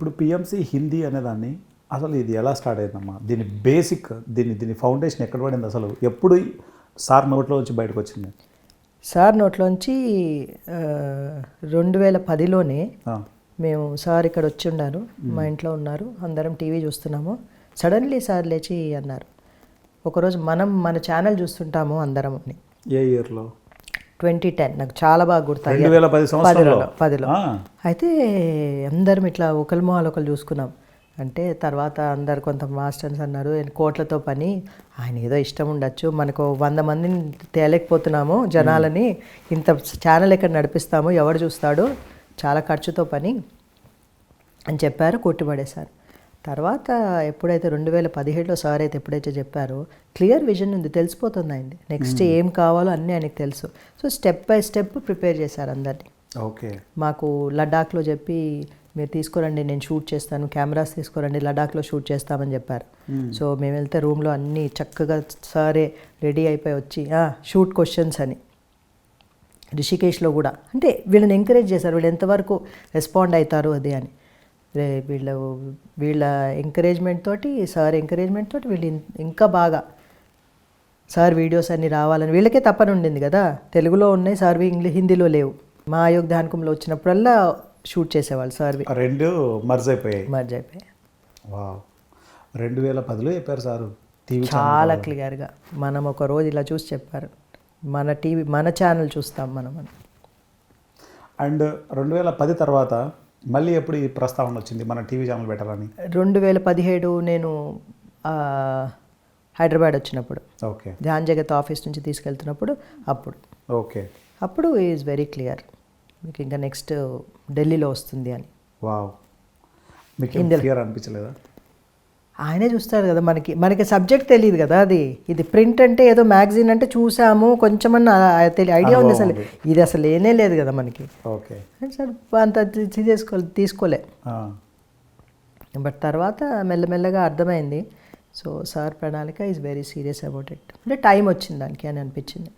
ఇప్పుడు పిఎంసి హిందీ అనేదాన్ని అసలు ఇది ఎలా స్టార్ట్ అయిందమ్మా? దీని బేసిక్ దీని ఫౌండేషన్ ఎక్కడ పడింది అసలు? ఎప్పుడు సార్ నోట్లో నుంచి బయటకు వచ్చింది? సార్ నోట్లోంచి 2010లోనే మేము సార్ ఇక్కడ వచ్చి ఉన్నారు, మా ఇంట్లో ఉన్నారు, అందరం టీవీ చూస్తున్నాము. సడన్లీ సార్ లేచి అన్నారు, ఒకరోజు మన ఛానల్ చూస్తుంటాము అందరం అని. ఏ ఇయర్లో? 2010, నాకు చాలా బాగా గుర్తు. 10లో అయితే అందరం ఇట్లా ఒకరి మొహాలు ఒకరు చూసుకున్నాం. అంటే తర్వాత అందరు కొంత మాస్టర్స్ అన్నారు, కోట్లతో పని, ఆయన ఏదో ఇష్టం ఉండొచ్చు, మనకు 100 మందిని తేలేకపోతున్నాము జనాలని, ఇంత ఛానల్ ఎక్కడ నడిపిస్తాము, ఎవరు చూస్తాడు, చాలా ఖర్చుతో పని అని చెప్పారు, కొట్టిపడేశారు. తర్వాత ఎప్పుడైతే 2017లో సార్ అయితే ఎప్పుడైతే చెప్పారో క్లియర్ విజన్ ఉంది, తెలిసిపోతుంది అయింది, నెక్స్ట్ ఏం కావాలో అన్నీ ఆయనకి తెలుసు. So step by step prepare చేశారు అందరినీ. ఓకే, మాకు లడాఖ్లో చెప్పి మీరు తీసుకురండి, నేను షూట్ చేస్తాను, కెమెరాస్ తీసుకురండి, లడాఖ్లో షూట్ చేస్తామని చెప్పారు. సో మేము వెళ్తే రూమ్లో అన్నీ చక్కగా సారే రెడీ అయిపోయి వచ్చి షూట్ క్వశ్చన్స్ అని. రిషికేష్లో కూడా అంటే వీళ్ళని ఎంకరేజ్ చేశారు, వీళ్ళు ఎంతవరకు రెస్పాండ్ అవుతారు అది అని. వీళ్ళ ఎంకరేజ్మెంట్ తోటి, సార్ ఎంకరేజ్మెంట్ తోటి వీళ్ళు ఇంకా బాగా సార్ వీడియోస్ అన్నీ రావాలని, వీళ్ళకే తప్పని ఉండింది కదా, తెలుగులో ఉన్నాయి సార్వి, హిందీలో లేవు. మా అయోగ్యానికంలో వచ్చినప్పుడల్లా షూట్ చేసేవాళ్ళు సార్వి. రెండు మర్జ్ అయిపోయాయి. 2010లో చెప్పారు సారు టీవీ చాలా క్లియర్గా. మనం ఒక రోజు ఇలా చూసి చెప్పారు, మన టీవీ మన ఛానల్ చూస్తాం మనం అని. అండ్ 2010 తర్వాత మళ్ళీ ఎప్పుడు ఈ ప్రస్తావన వచ్చింది మన టీవీ ఛానల్ పెట్టాలని? 2017 నేను హైదరాబాద్ వచ్చినప్పుడు, ఓకే, ధ్యాన్ జగత్ ఆఫీస్ నుంచి తీసుకెళ్తున్నప్పుడు అప్పుడు ఈజ్ వెరీ క్లియర్, మీకు ఇంకా నెక్స్ట్ ఢిల్లీలో వస్తుంది అని. వావ్, మీకు క్లియర్ అనిపించలేదా? ఆయనే చూస్తారు కదా, మనకి సబ్జెక్ట్ తెలియదు కదా, ఇది ప్రింట్ అంటే ఏదో మ్యాగజైన్ అంటే చూసాము కొంచెమన్నా ఐడియా ఉంది, అసలు ఇది అసలు లేనే లేదు కదా మనకి. ఓకే, సార్ అంత తీసుకోలే. బట్ తర్వాత మెల్లమెల్లగా అర్థమైంది. సో సార్ ప్రణాళిక is very serious about it, అంటే టైం వచ్చింది దానికి అని అనిపించింది.